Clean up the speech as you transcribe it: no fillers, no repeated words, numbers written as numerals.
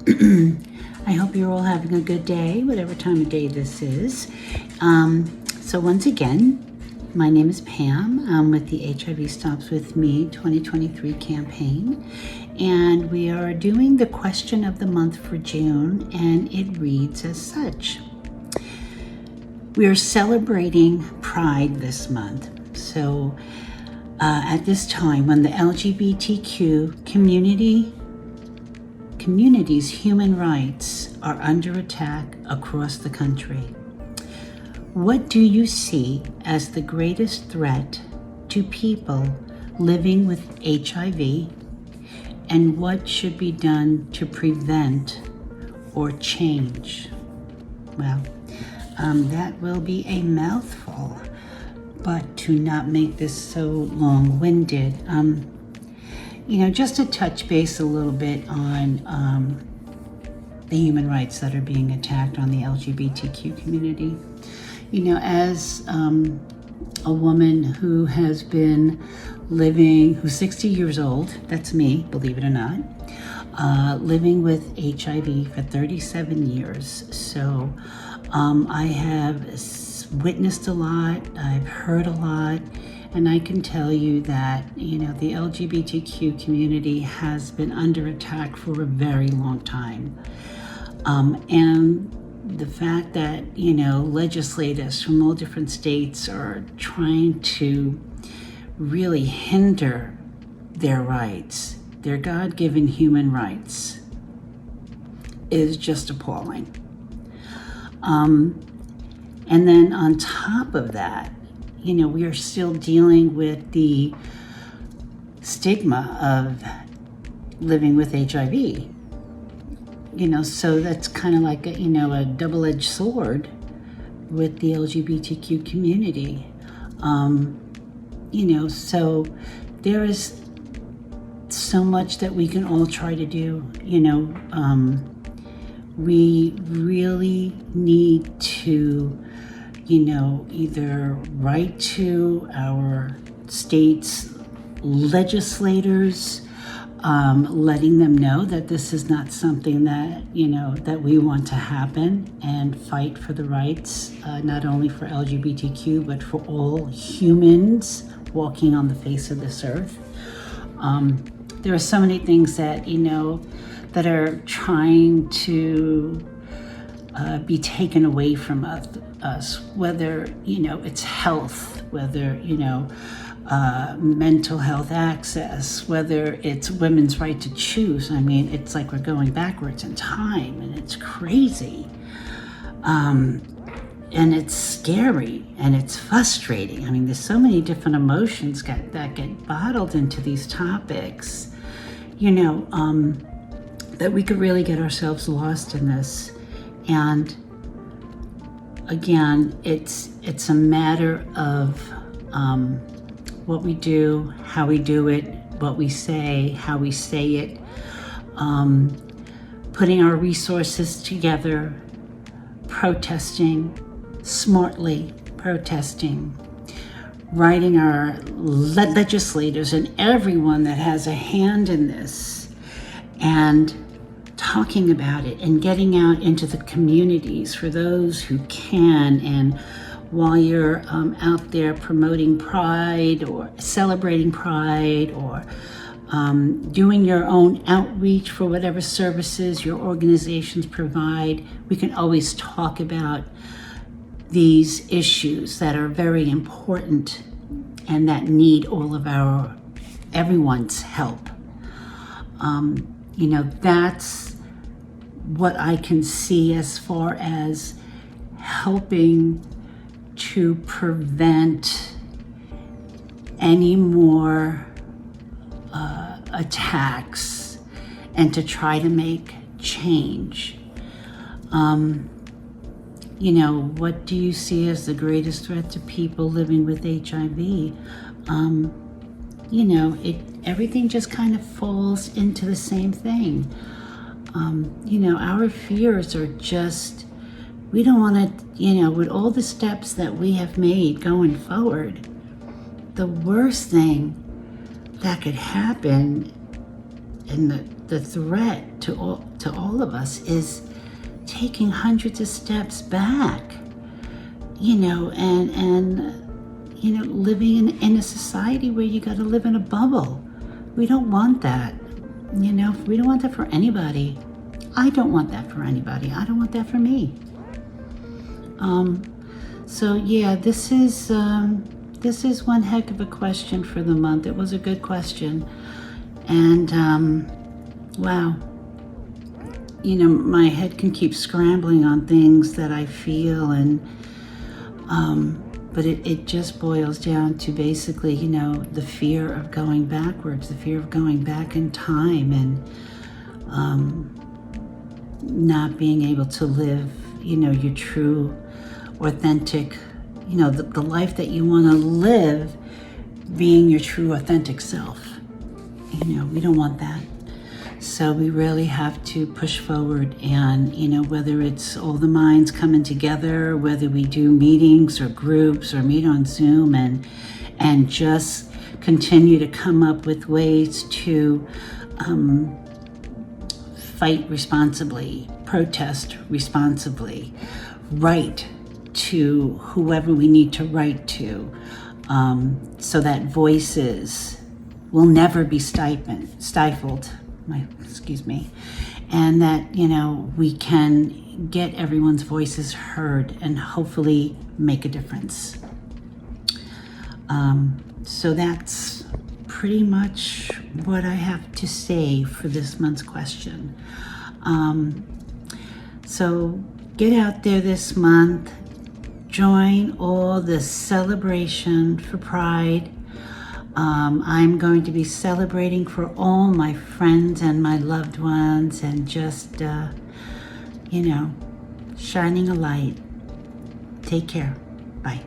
I hope you're all having a good day, whatever time of day this is. So once again, my name is Pam. I'm with the HIV Stops With Me 2023 campaign, and we are doing the question of the month for June, and it reads as such. We are celebrating Pride this month. So at this time, when the LGBTQ community's human rights are under attack across the country, what do you see as the greatest threat to people living with HIV, and what should be done to prevent or change? Well, that will be a mouthful, but to not make this so long-winded, just to touch base a little bit on the human rights that are being attacked on the LGBTQ community. As a woman who has been who's 60 years old, that's me, believe it or not, living with HIV for 37 years. So I have witnessed a lot, I've heard a lot, and I can tell you that, the LGBTQ community has been under attack for a very long time. And the fact that, legislators from all different states are trying to really hinder their rights, their God-given human rights, is just appalling. And then on top of that, we are still dealing with the stigma of living with HIV. So that's kind of like a double-edged sword with the LGBTQ community. So there is so much that we can all try to do. We really need to, either write to our state's legislators, letting them know that this is not something that, that we want to happen, and fight for the rights, not only for LGBTQ, but for all humans walking on the face of this earth. There are so many things that, that are trying to be taken away from us, whether, it's health, whether, mental health access, whether it's women's right to choose. I mean, it's like we're going backwards in time, and it's crazy. And it's scary, and it's frustrating. I mean, there's so many different emotions that get bottled into these topics, that we could really get ourselves lost in this. And again, it's a matter of what we do, how we do it, what we say, how we say it, putting our resources together, protesting, smartly protesting, writing our legislators and everyone that has a hand in this, and talking about it and getting out into the communities for those who can. And while you're out there promoting Pride or celebrating Pride, or doing your own outreach for whatever services your organizations provide, we can always talk about these issues that are very important and that need all of everyone's help. That's what I can see as far as helping to prevent any more attacks, and to try to make change. What do you see as the greatest threat to people living with HIV? Everything just kind of falls into the same thing. Our fears are just, we don't want to, with all the steps that we have made going forward, the worst thing that could happen and the threat to all of us is taking hundreds of steps back, and living in a society where you got to live in a bubble. We don't want that. We don't want that for anybody. I don't want that for anybody. I don't want that for me. So yeah, this is one heck of a question for the month. It was a good question, and wow. My head can keep scrambling on things that I feel, and but it just boils down to basically, the fear of going backwards, the fear of going back in time, and not being able to live, your true, authentic, the life that you want to live, being your true, authentic self. We don't want that. So we really have to push forward, and whether it's all the minds coming together, whether we do meetings or groups or meet on Zoom, and just continue to come up with ways to fight responsibly, protest responsibly, write to whoever we need to write to, so that voices will never be stifled. And that, we can get everyone's voices heard and hopefully make a difference. So that's pretty much what I have to say for this month's question. So get out there this month, join all the celebration for Pride. I'm going to be celebrating for all my friends and my loved ones, and just, shining a light. Take care. Bye.